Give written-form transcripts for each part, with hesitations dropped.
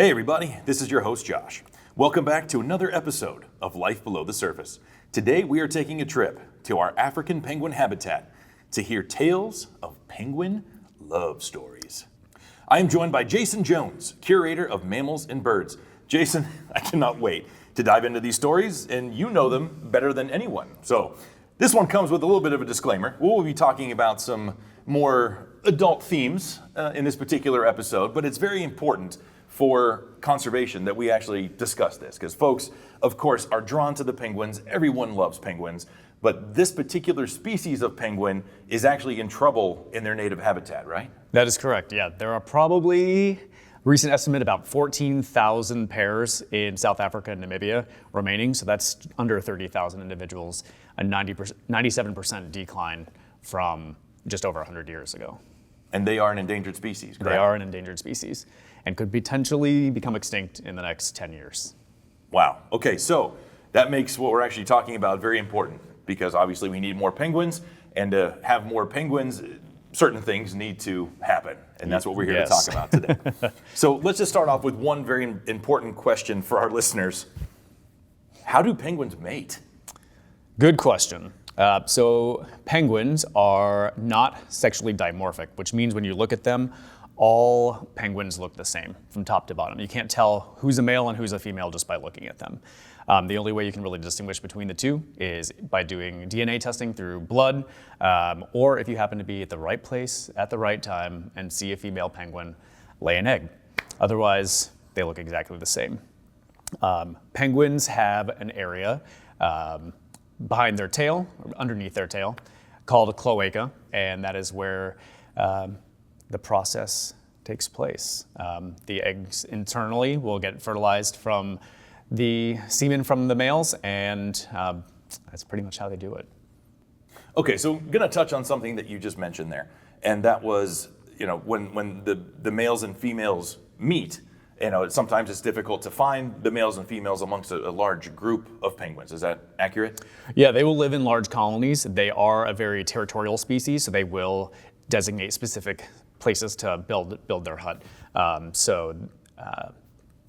Hey everybody, this is your host Josh. Welcome back to another episode of Life Below the Surface. Today we are taking a trip to our African penguin habitat to hear tales of penguin love stories. I am joined by Jason Jones, curator of mammals and birds. Jason, I cannot wait to dive into these stories, and you know them better than anyone. So this one comes with a little bit of a disclaimer. We'll be talking about some more adult themes in this particular episode, but it's very important for conservation that we actually discuss this, because folks, of course, are drawn to the penguins. Everyone loves penguins, but this particular species of penguin is actually in trouble in their native habitat, right? That is correct, yeah. There are probably, recent estimate, about 14,000 pairs in South Africa and Namibia remaining, so that's under 30,000 individuals, a 97% decline from just over 100 years ago. And they are an endangered species, correct? They are an endangered species and could potentially become extinct in the next 10 years. Wow. Okay, so that makes what we're actually talking about very important, because obviously we need more penguins, and to have more penguins, certain things need to happen, and that's what we're here to talk about today. So let's just start off with one very important question for our listeners. How do penguins mate? Good question. So penguins are not sexually dimorphic, which means when you look at them, all penguins look the same from top to bottom. You can't tell who's a male and who's a female just by looking at them. The only way you can really distinguish between the two is by doing DNA testing through blood, or if you happen to be at the right place at the right time and see a female penguin lay an egg. Otherwise, they look exactly the same. Penguins have an area behind their tail, or underneath their tail, called a cloaca, and that is where the process takes place. The eggs internally will get fertilized from the semen from the males, and that's pretty much how they do it. Okay, so I'm gonna touch on something that you just mentioned there, and that was, when the males and females meet, sometimes it's difficult to find the males and females amongst a large group of penguins. Is that accurate? Yeah, they will live in large colonies. They are a very territorial species, so they will designate specific places to build their hut.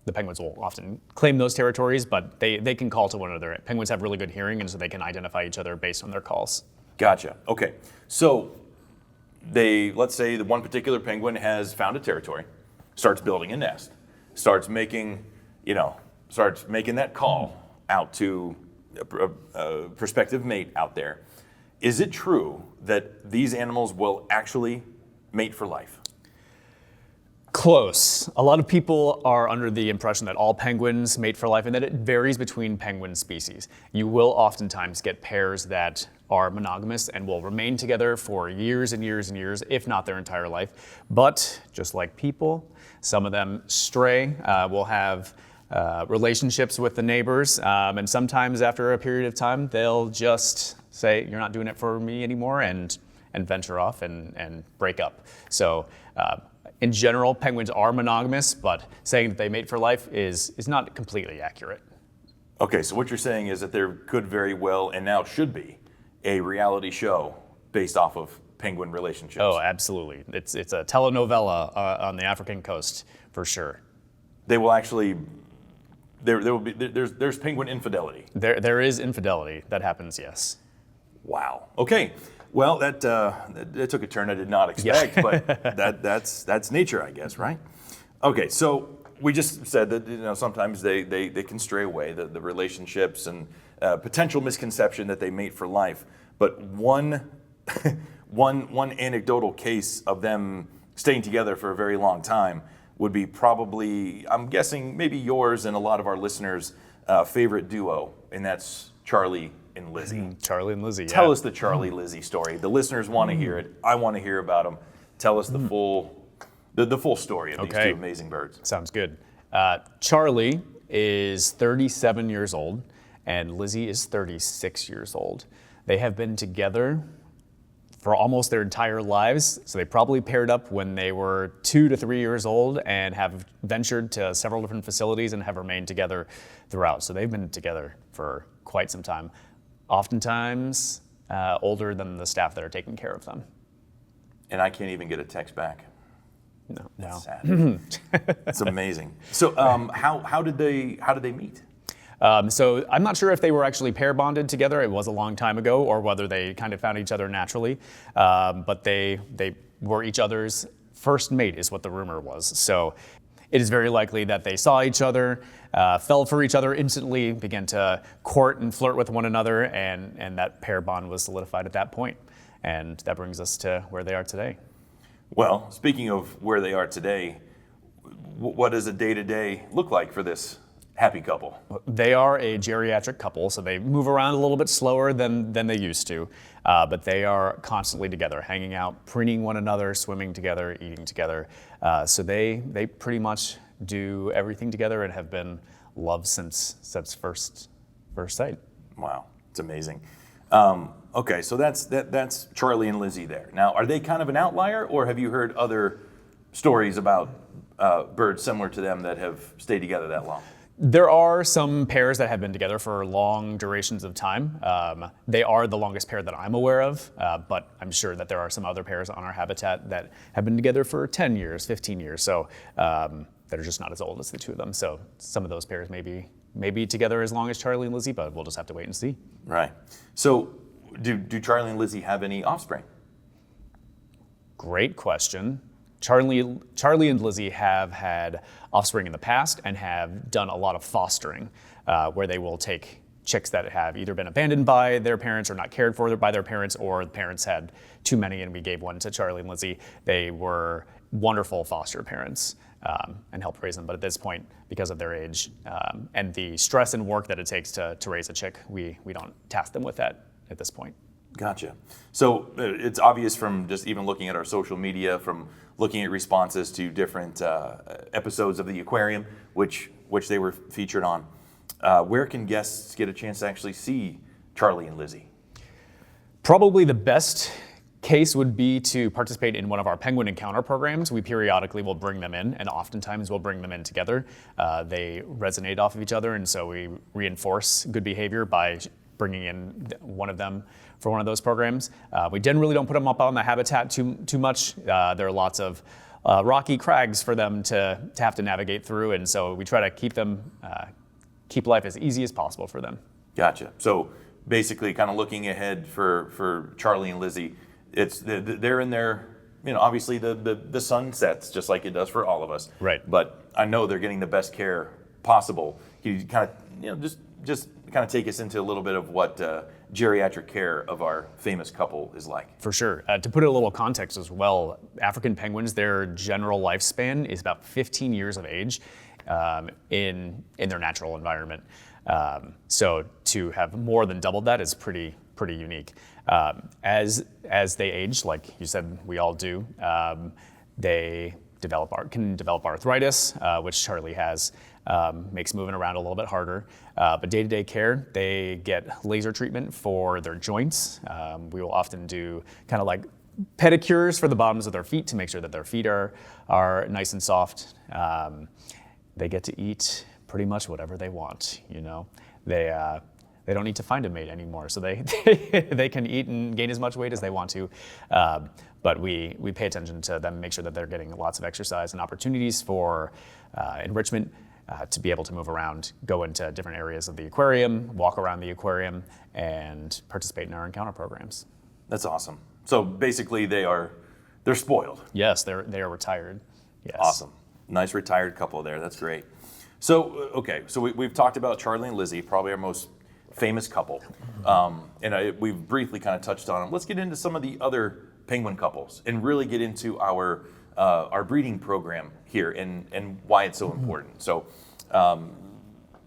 The penguins will often claim those territories, but they can call to one another. Penguins have really good hearing, and so they can identify each other based on their calls. Gotcha. Okay, so let's say that one particular penguin has found a territory, starts building a nest, starts making that call out to a prospective mate out there. Is it true that these animals will actually mate for life? Close. A lot of people are under the impression that all penguins mate for life and that it varies between penguin species. You will oftentimes get pairs that are monogamous and will remain together for years and years and years, if not their entire life. But just like people, some of them stray, will have relationships with the neighbors, and sometimes after a period of time, they'll just say, "You're not doing it for me anymore," and venture off and break up. So in general, penguins are monogamous, but saying that they mate for life is not completely accurate. Okay, so what you're saying is that there could very well, and now should be, a reality show based off of penguin relationships. Oh, absolutely. It's a telenovela on the African coast for sure. They will actually, there's penguin infidelity. There is infidelity that happens, yes. Wow. Okay. Well, that took a turn I did not expect, Yeah. but that's nature, I guess, right? Okay, so we just said that sometimes they can stray away, the relationships and potential misconception that they mate for life. But one anecdotal case of them staying together for a very long time would be probably, I'm guessing, maybe yours and a lot of our listeners' favorite duo, and that's Charlie and Lizzy. Charlie and Lizzy, Tell us the Charlie Lizzy story. The listeners want to hear it. I want to hear about them. Tell us the full story of these two amazing birds. Sounds good. Charlie is 37 years old, and Lizzy is 36 years old. They have been together for almost their entire lives, so they probably paired up when they were 2 to 3 years old and have ventured to several different facilities and have remained together throughout. So they've been together for quite some time, oftentimes older than the staff that are taking care of them. And I can't even get a text back. No. That's sad. It's amazing. So how did they meet? So I'm not sure if they were actually pair bonded together. It was a long time ago, or whether they kind of found each other naturally. But they were each other's first mate, is what the rumor was. So it is very likely that they saw each other, fell for each other instantly, began to court and flirt with one another, and that pair bond was solidified at that point. And that brings us to where they are today. Well, speaking of where they are today, what does a day-to-day look like for this happy couple? They are a geriatric couple, so they move around a little bit slower than they used to, but they are constantly together, hanging out, preening one another, swimming together, eating together. So they pretty much do everything together and have been loved since first sight. Wow, it's amazing. Okay, so that's Charlie and Lizzy there. Now, are they kind of an outlier, or have you heard other stories about birds similar to them that have stayed together that long? There are some pairs that have been together for long durations of time. They are the longest pair that I'm aware of, but I'm sure that there are some other pairs on our habitat that have been together for 10 years, 15 years, so that are just not as old as the two of them. So some of those pairs may be together as long as Charlie and Lizzy, but we'll just have to wait and see. Right. So do Charlie and Lizzy have any offspring? Great question. Charlie and Lizzy have had offspring in the past and have done a lot of fostering, where they will take chicks that have either been abandoned by their parents or not cared for by their parents, or the parents had too many and we gave one to Charlie and Lizzy. They were wonderful foster parents and helped raise them. But at this point, because of their age and the stress and work that it takes to raise a chick, we don't task them with that at this point. Gotcha. So it's obvious from just even looking at our social media, from looking at responses to different episodes of the Aquarium, which they were featured on. Where can guests get a chance to actually see Charlie and Lizzy? Probably the best case would be to participate in one of our penguin encounter programs. We periodically will bring them in, and oftentimes we'll bring them in together. They resonate off of each other, and so we reinforce good behavior by bringing in one of them for one of those programs. We generally don't put them up on the habitat too much. There are lots of rocky crags for them to have to navigate through, and so we try to keep life as easy as possible for them. Gotcha. So basically, kind of looking ahead for Charlie and Lizzy, they're in their, obviously the sun sets just like it does for all of us. Right. But I know they're getting the best care possible. Can you kind of, just kind of take us into a little bit of what geriatric care of our famous couple is like? For sure. To put it a little context as well, African penguins, their general lifespan is about 15 years of age in their natural environment. So to have more than doubled that is pretty unique. As they age, like you said, we all do, they can develop arthritis, which Charlie has. Makes moving around a little bit harder. But day-to-day care, they get laser treatment for their joints. We will often do kind of like pedicures for the bottoms of their feet to make sure that their feet are nice and soft. They get to eat pretty much whatever they want, They don't need to find a mate anymore, so they can eat and gain as much weight as they want to. But we pay attention to them, make sure that they're getting lots of exercise and opportunities for enrichment, to be able to move around, go into different areas of the aquarium, walk around the aquarium, and participate in our encounter programs. That's awesome. So basically, they're spoiled. Yes, they are retired. Yes. Awesome. Nice retired couple there. That's great. So, okay, so we've talked about Charlie and Lizzy, probably our most famous couple. And we've briefly kind of touched on them. Let's get into some of the other penguin couples and really get into our breeding program here and why it's so important. So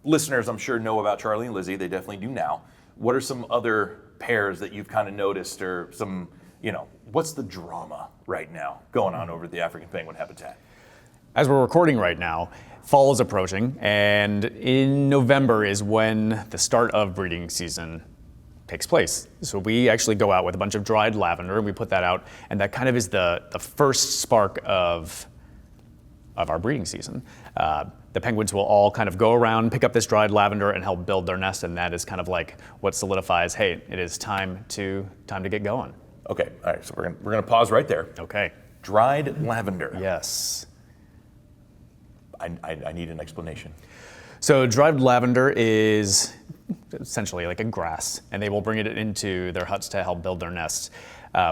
listeners, I'm sure, know about Charlie and Lizzy. They definitely do now. What are some other pairs that you've kind of noticed, or some, what's the drama right now going on over at the African penguin habitat? As we're recording right now, fall is approaching, and in November is when the start of breeding season takes place. So we actually go out with a bunch of dried lavender, and we put that out, and that kind of is the first spark of our breeding season. The penguins will all kind of go around, pick up this dried lavender, and help build their nest, and that is kind of like what solidifies, hey, it is time to get going. Okay, all right, so we're gonna pause right there. Okay. Dried lavender. Yes. I need an explanation. So dried lavender is essentially like a grass, and they will bring it into their huts to help build their nests.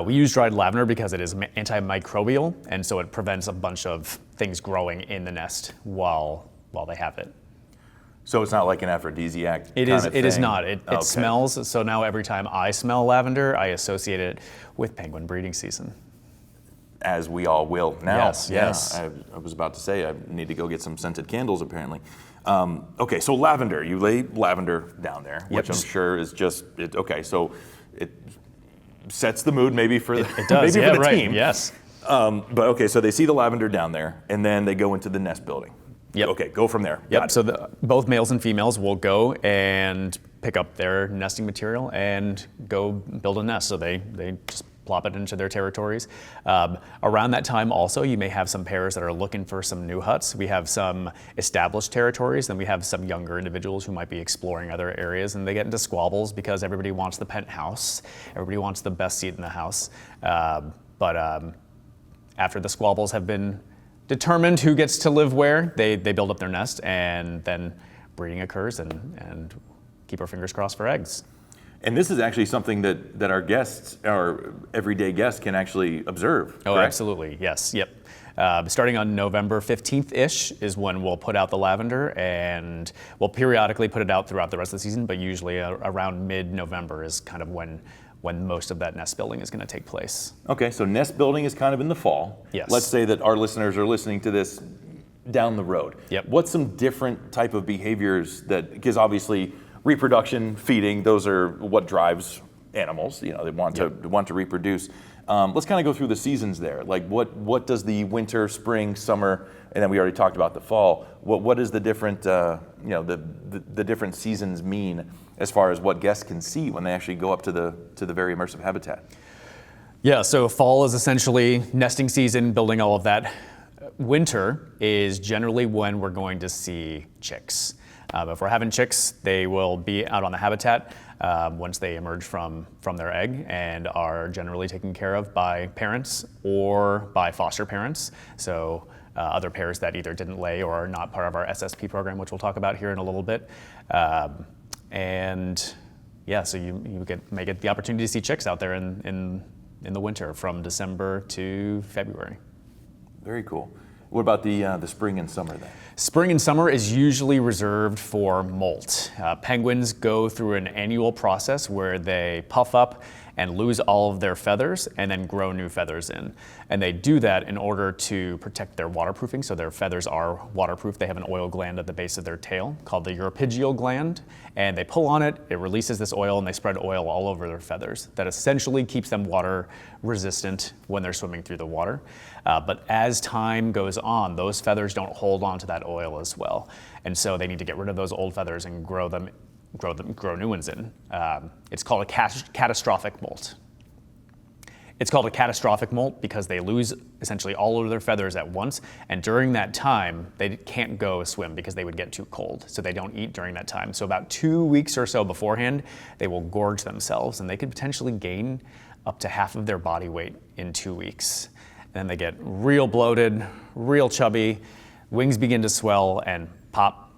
We use dried lavender because it is antimicrobial, and so it prevents a bunch of things growing in the nest while they have it. So it's not like an aphrodisiac It kind is. of It is thing? not. It Okay. smells. So now every time I smell lavender, I associate it with penguin breeding season. As we all will now. Yes, yes. I was about to say I need to go get some scented candles apparently. Okay, so lavender, you lay lavender down there, which I'm sure is just, okay, so it sets the mood maybe for the, It does, maybe yeah, for the right, team. yes. But okay, so they see the lavender down there and then they go into the nest building. Yep. Okay, go from there. Got Yep, it. so both males and females will go and pick up their nesting material and go build a nest. So they just plop it into their territories. Around that time also, you may have some pairs that are looking for some new huts. We have some established territories, and we have some younger individuals who might be exploring other areas, and they get into squabbles because everybody wants the penthouse. Everybody wants the best seat in the house. But after the squabbles have been determined who gets to live where, they build up their nest, and then breeding occurs, and keep our fingers crossed for eggs. And this is actually something that our guests, our everyday guests, can actually observe. Oh, correct? absolutely, yes, yep. Starting on November 15th-ish is when we'll put out the lavender, and we'll periodically put it out throughout the rest of the season, but usually around mid-November is kind of when most of that nest building is going to take place. Okay, so nest building is kind of in the fall. Yes. Let's say that our listeners are listening to this down the road. Yep. What's some different type of behaviors because obviously reproduction, feeding, those are what drives animals. You know, they want to reproduce. Let's kind of go through the seasons there. Like what does the winter, spring, summer, and then we already talked about the fall. What is the different the different seasons mean as far as what guests can see when they actually go up to the very immersive habitat? Yeah, so fall is essentially nesting season, building all of that. Winter is generally when we're going to see chicks. If we're having chicks, they will be out on the habitat once they emerge from their egg and are generally taken care of by parents or by foster parents. So other pairs that either didn't lay or are not part of our SSP program, which we'll talk about here in a little bit. And yeah, so you may get the opportunity to see chicks out there in the winter from December to February. Very cool. What about the spring and summer then? Spring and summer is usually reserved for molt. Penguins go through an annual process where they puff up and lose all of their feathers and then grow new feathers in. And they do that in order to protect their waterproofing, so their feathers are waterproof. They have an oil gland at the base of their tail called the europygeal gland, and they pull on it, it releases this oil, and they spread oil all over their feathers. That essentially keeps them water resistant when they're swimming through the water. But as time goes on, those feathers don't hold on to that oil as well. And so they need to get rid of those old feathers and grow new ones in. It's called a catastrophic molt. It's called a catastrophic molt because they lose essentially all of their feathers at once, and during that time, they can't go swim because they would get too cold, so they don't eat during that time. So about 2 weeks or so beforehand, they will gorge themselves, and they could potentially gain up to half of their body weight in 2 weeks. And then they get real bloated, real chubby, wings begin to swell and pop.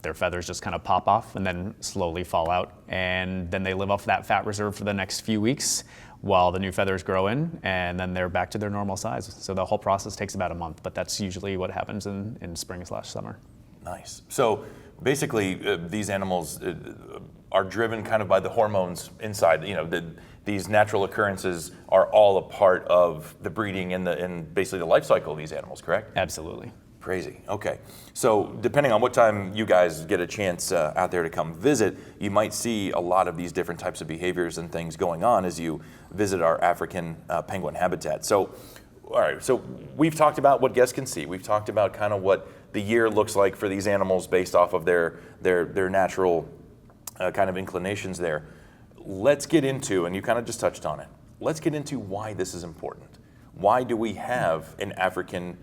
Their feathers just kind of pop off and then slowly fall out. And then they live off that fat reserve for the next few weeks while the new feathers grow in, and then they're back to their normal size. So the whole process takes about a month, but that's usually what happens in spring/summer. Nice. So basically, these animals are driven kind of by the hormones inside. You know, these natural occurrences are all a part of the breeding and basically the life cycle of these animals, correct? Absolutely. Crazy. Okay. So depending on what time you guys get a chance out there to come visit, you might see a lot of these different types of behaviors and things going on as you visit our African penguin habitat. So, all right. So we've talked about what guests can see. We've talked about kind of what the year looks like for these animals based off of their natural kind of inclinations there. Let's get into, and you kind of just touched on it, let's get into why this is important. Why do we have an African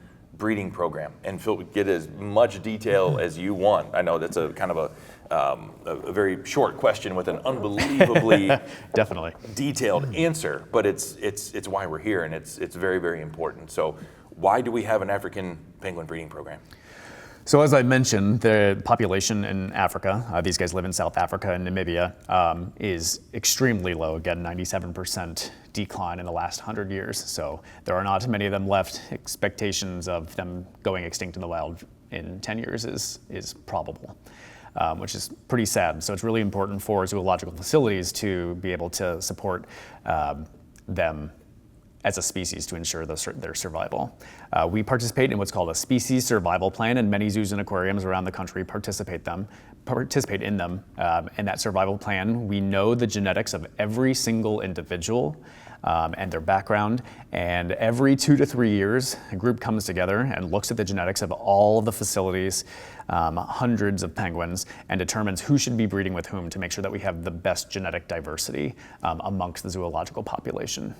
breeding program and get as much detail as you want? I know that's a kind of a very short question with an unbelievably definitely detailed answer, but it's why we're here, and it's very, very important. So why do we have an African penguin breeding program? So as I mentioned, the population in Africa, these guys live in South Africa and Namibia, is extremely low. Again, 97% decline in the last 100 years. So there are not many of them left. Expectations of them going extinct in the wild in 10 years is probable, which is pretty sad. So it's really important for zoological facilities to be able to support them as a species to ensure their survival. We participate in what's called a species survival plan, and many zoos and aquariums around the country participate in them. In that survival plan, we know the genetics of every single individual and their background, and every 2 to 3 years, a group comes together and looks at the genetics of all of the facilities, hundreds of penguins, and determines who should be breeding with whom to make sure that we have the best genetic diversity amongst the zoological population.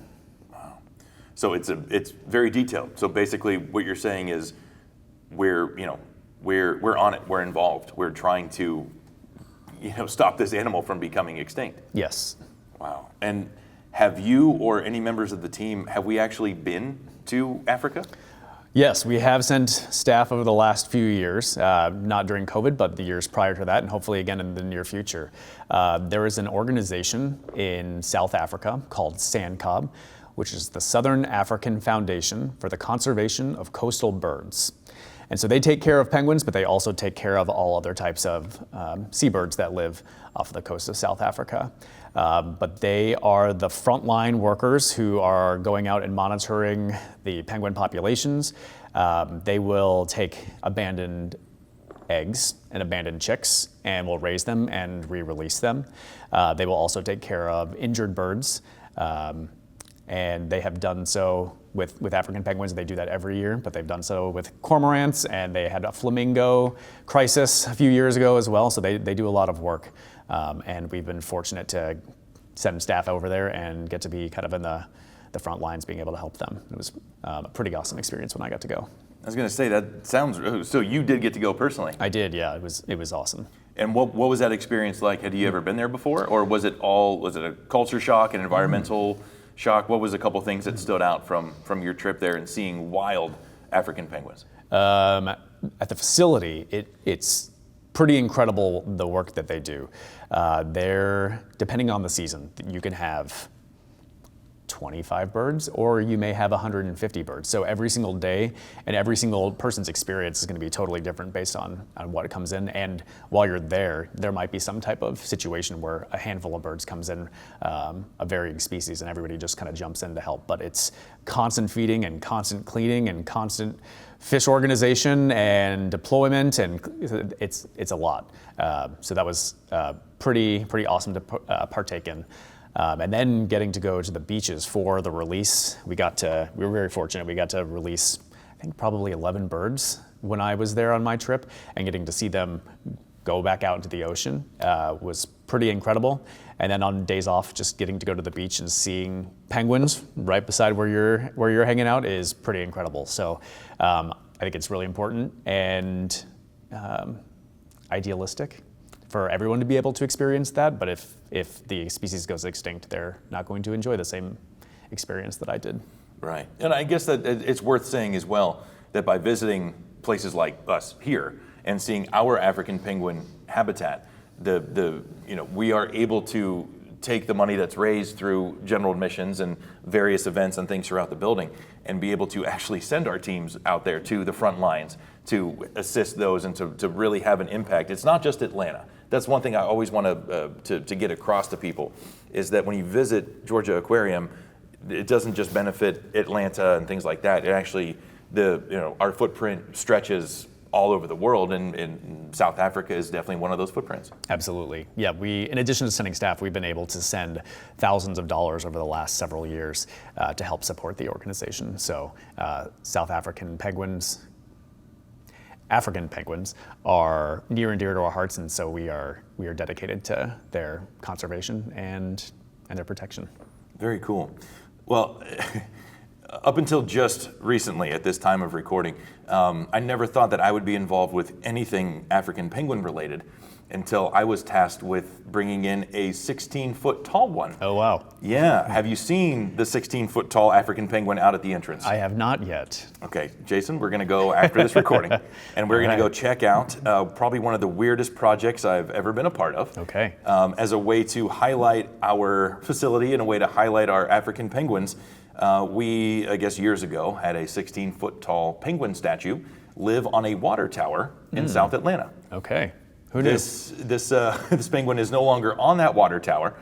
So it's very detailed. So basically, what you're saying is, we're on it. We're involved. We're trying to, stop this animal from becoming extinct. Yes. Wow. And have you or any members of the team, have we actually been to Africa? Yes, we have sent staff over the last few years, not during COVID, but the years prior to that, and hopefully again in the near future. There is an organization in South Africa called SANCOB, which is the Southern African Foundation for the Conservation of Coastal Birds. And so they take care of penguins, but they also take care of all other types of seabirds that live off the coast of South Africa. But they are the frontline workers who are going out and monitoring the penguin populations. They will take abandoned eggs and abandoned chicks and will raise them and re-release them. They will also take care of injured birds. And they have done so with African penguins. They do that every year, but they've done so with cormorants, and they had a flamingo crisis a few years ago as well. So they do a lot of work, and we've been fortunate to send staff over there and get to be kind of in the front lines, being able to help them. It was a pretty awesome experience when I got to go. I was going to say, that sounds, so you did get to go personally? I did, yeah. It was awesome. And what was that experience like? Had you ever been there before, or was it a culture shock, an environmental shock? What was a couple things that stood out from your trip there and seeing wild African penguins? At the facility, it's pretty incredible the work that they do. Depending on the season, you can have 25 birds, or you may have 150 birds. So every single day and every single person's experience is going to be totally different based on what comes in. And while you're there might be some type of situation where a handful of birds comes in, a varying species, and everybody just kind of jumps in to help. But it's constant feeding and constant cleaning and constant fish organization and deployment, and it's a lot. So that was pretty awesome to partake in. And then getting to go to the beaches for the release, we were very fortunate. We got to release, I think, probably 11 birds when I was there on my trip, and getting to see them go back out into the ocean was pretty incredible. And then on days off, just getting to go to the beach and seeing penguins right beside where you're hanging out is pretty incredible. So I think it's really important and idealistic for everyone to be able to experience that, but if the species goes extinct, they're not going to enjoy the same experience that I did. Right, and I guess that it's worth saying as well that by visiting places like us here and seeing our African penguin habitat, we are able to take the money that's raised through general admissions and various events and things throughout the building and be able to actually send our teams out there to the front lines to assist those and to really have an impact. It's not just Atlanta. That's one thing I always want to get across to people, is that when you visit Georgia Aquarium, it doesn't just benefit Atlanta and things like that. It actually, our footprint stretches all over the world, and South Africa is definitely one of those footprints. Absolutely. Yeah, in addition to sending staff, we've been able to send thousands of dollars over the last several years to help support the organization. So South African penguins are near and dear to our hearts, and so we are dedicated to their conservation and their protection. Very cool. Well, up until just recently, at this time of recording, I never thought that I would be involved with anything African penguin related until I was tasked with bringing in a 16-foot tall one. Oh, wow. Yeah. Have you seen the 16-foot tall African penguin out at the entrance? I have not yet. Okay, Jason, we're going to go after this recording, and we're going to go check out probably one of the weirdest projects I've ever been a part of. Okay. As a way to highlight our facility and a way to highlight our African penguins. We, I guess years ago, had a 16-foot tall penguin statue live on a water tower in South Atlanta. Okay. Who knew? This penguin is no longer on that water tower,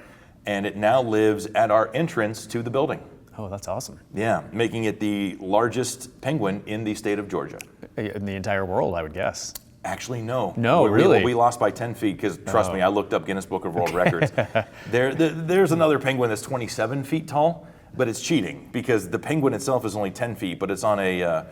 and it now lives at our entrance to the building. Oh, that's awesome. Yeah, making it the largest penguin in the state of Georgia. In the entire world, I would guess. Actually, no. No, really? We lost by 10 feet because, trust me, I looked up Guinness Book of World Records. There's another penguin that's 27 feet tall, but it's cheating because the penguin itself is only 10 feet, but it's on a,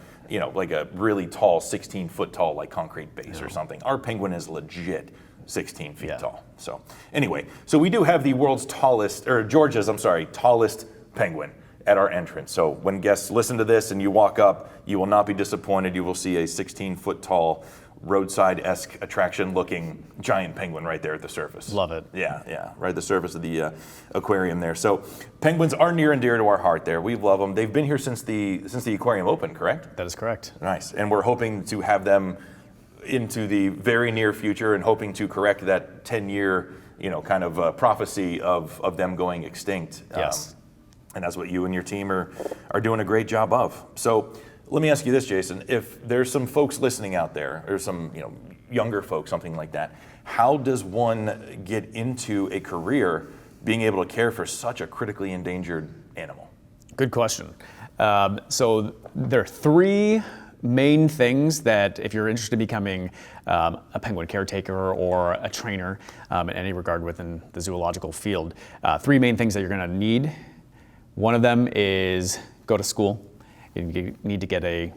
like a really tall, 16-foot tall, like concrete base or something. Our penguin is legit 16 feet tall. So anyway, so we do have the world's tallest, or Georgia's, tallest penguin at our entrance. So when guests listen to this and you walk up, you will not be disappointed. You will see a 16-foot tall, roadside-esque attraction looking giant penguin right there at the surface. Love it. Yeah, right at the surface of the aquarium there. So penguins are near and dear to our heart there. We love them. They've been here since the aquarium opened, correct? That is correct. Nice. And we're hoping to have them into the very near future and hoping to correct that 10-year, kind of prophecy of them going extinct. Yes. And that's what you and your team are doing a great job of. So let me ask you this, Jason. If there's some folks listening out there, or some younger folks, something like that, how does one get into a career being able to care for such a critically endangered animal? Good question. So there are three main things that if you're interested in becoming a penguin caretaker or a trainer in any regard within the zoological field, three main things that you're going to need. One of them is go to school. You need to get a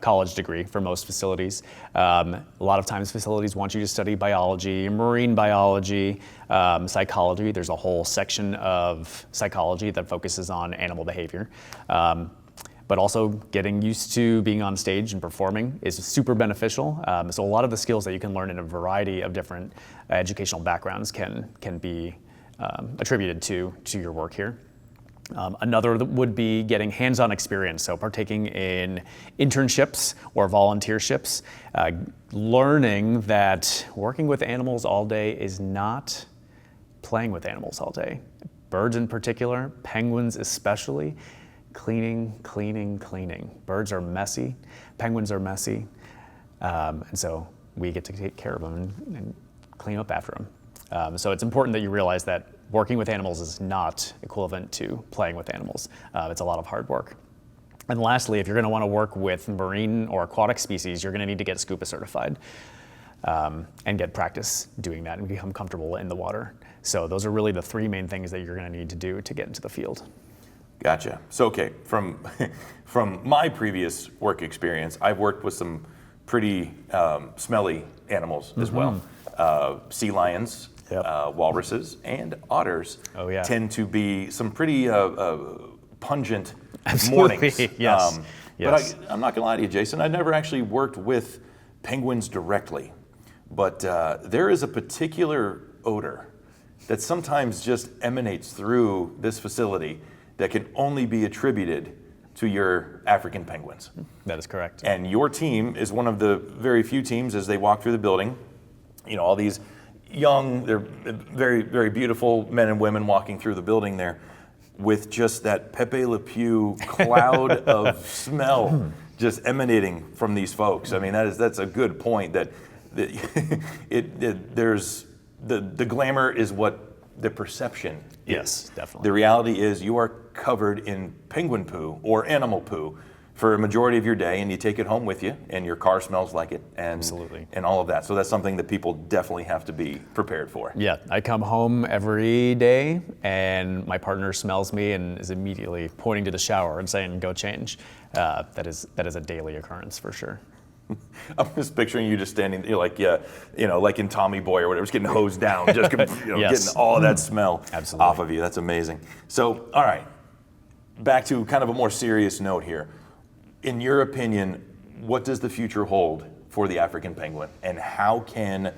college degree for most facilities. A lot of times facilities want you to study biology, marine biology, psychology. There's a whole section of psychology that focuses on animal behavior. But also getting used to being on stage and performing is super beneficial. So a lot of the skills that you can learn in a variety of different educational backgrounds can be attributed to your work here. Another would be getting hands-on experience, so partaking in internships or volunteerships, learning that working with animals all day is not playing with animals all day. Birds in particular, penguins especially, cleaning. Birds are messy, penguins are messy, and so we get to take care of them and clean up after them. So it's important that you realize that working with animals is not equivalent to playing with animals. It's a lot of hard work. And lastly, if you're going to want to work with marine or aquatic species, you're going to need to get scuba certified and get practice doing that and become comfortable in the water. So those are really the three main things that you're going to need to do to get into the field. Gotcha. So, okay, from my previous work experience, I've worked with some pretty smelly animals as well. Sea lions, walruses, and otters tend to be some pretty pungent mornings. Yes. But I'm not going to lie to you, Jason. I never actually worked with penguins directly. But there is a particular odor that sometimes just emanates through this facility that can only be attributed to your African penguins. That is correct. And your team is one of the very few teams as they walk through the building. All these young, they're very, very beautiful men and women walking through the building there with just that Pepe Le Pew cloud of smell just emanating from these folks. I mean, that's a good point that there's the glamour is what the perception is. Yes, definitely. The reality is you are covered in penguin poo or animal poo for a majority of your day, and you take it home with you, and your car smells like it, and Absolutely. And all of that. So that's something that people definitely have to be prepared for. Yeah, I come home every day, and my partner smells me and is immediately pointing to the shower and saying, "Go change." That is a daily occurrence for sure. I'm just picturing you just standing, like in Tommy Boy or whatever, just getting hosed down, just Yes. getting all of that smell Absolutely. off of you. That's amazing. So, all right, back to kind of a more serious note here. In your opinion, what does the future hold for the African penguin, and how can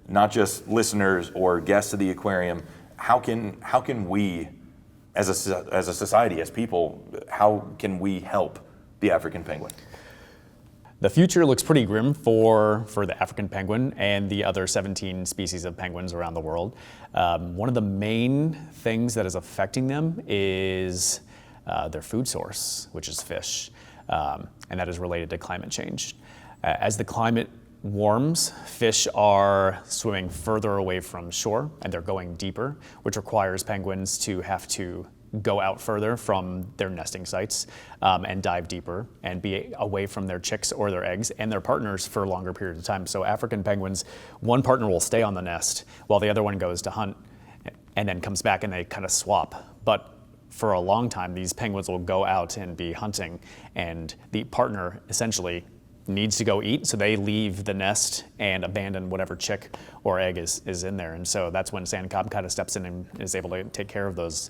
not just listeners or guests of the aquarium, how can we as a society, as people, how can we help the African penguin? The future looks pretty grim for the African penguin and the other 17 species of penguins around the world. One of the main things that is affecting them is their food source, which is fish, and that is related to climate change. As the climate warms, fish are swimming further away from shore and they're going deeper, which requires penguins to have to go out further from their nesting sites and dive deeper and be away from their chicks or their eggs and their partners for longer periods of time. So African penguins, one partner will stay on the nest while the other one goes to hunt and then comes back and they kind of swap. But for a long time, these penguins will go out and be hunting, and the partner essentially needs to go eat, so they leave the nest and abandon whatever chick or egg is in there. And so that's when sand cob kind of steps in and is able to take care of those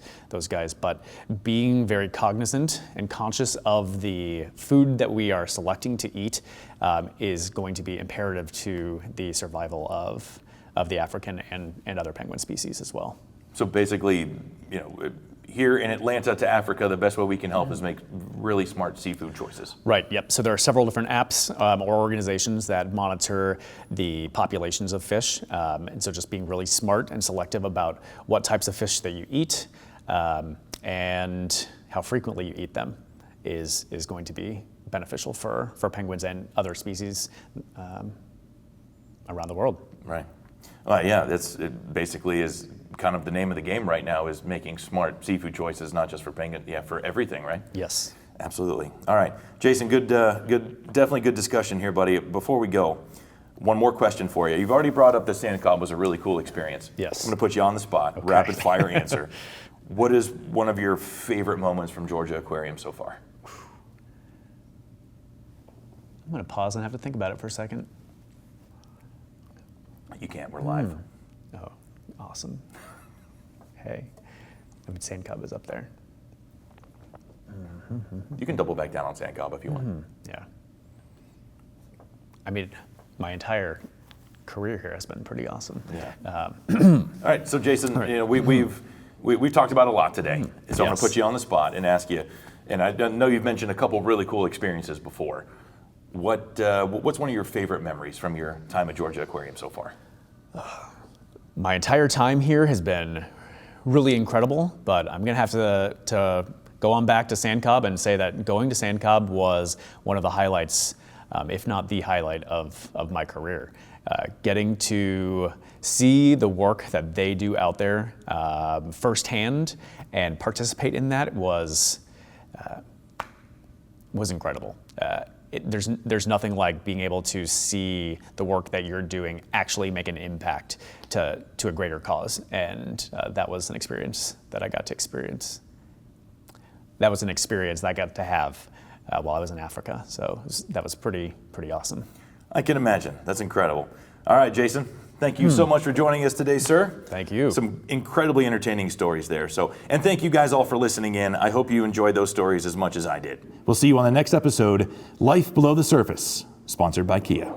guys. But being very cognizant and conscious of the food that we are selecting to eat is going to be imperative to the survival of the African and other penguin species as well. So basically, here in Atlanta to Africa, the best way we can help is make really smart seafood choices. Right, yep. So there are several different apps or organizations that monitor the populations of fish. And so just being really smart and selective about what types of fish that you eat and how frequently you eat them is going to be beneficial for penguins and other species around the world. Right. Yeah, it basically is kind of the name of the game right now, is making smart seafood choices, not just for penguin, for everything, right? Yes. Absolutely. All right, Jason, definitely good discussion here, buddy. Before we go, one more question for you. You've already brought up the sand cob was a really cool experience. Yes. I'm going to put you on the spot. Okay. Rapid fire answer. What is one of your favorite moments from Georgia Aquarium so far? I'm going to pause and have to think about it for a second. You can't. We're live. Oh, awesome. Hey, I mean, sand cob is up there. You can double back down on sand cob if you want. Yeah. I mean, my entire career here has been pretty awesome. Yeah. All right. So, Jason, we've talked about a lot today. So I'm going to put you on the spot and ask you. And I know you've mentioned a couple of really cool experiences before. What's one of your favorite memories from your time at Georgia Aquarium so far? My entire time here has been really incredible, but I'm gonna have to go on back to sand cob and say that going to sand cob was one of the highlights, if not the highlight of my career. Getting to see the work that they do out there firsthand and participate in that was incredible. There's nothing like being able to see the work that you're doing actually make an impact to a greater cause, and that was an experience that I got to experience. That was an experience that I got to have while I was in Africa, so that was pretty awesome. I can imagine. That's incredible. All right, Jason, thank you so much for joining us today, sir. Thank you. Some incredibly entertaining stories there. And thank you guys all for listening in. I hope you enjoyed those stories as much as I did. We'll see you on the next episode, Life Below the Surface, sponsored by Kia.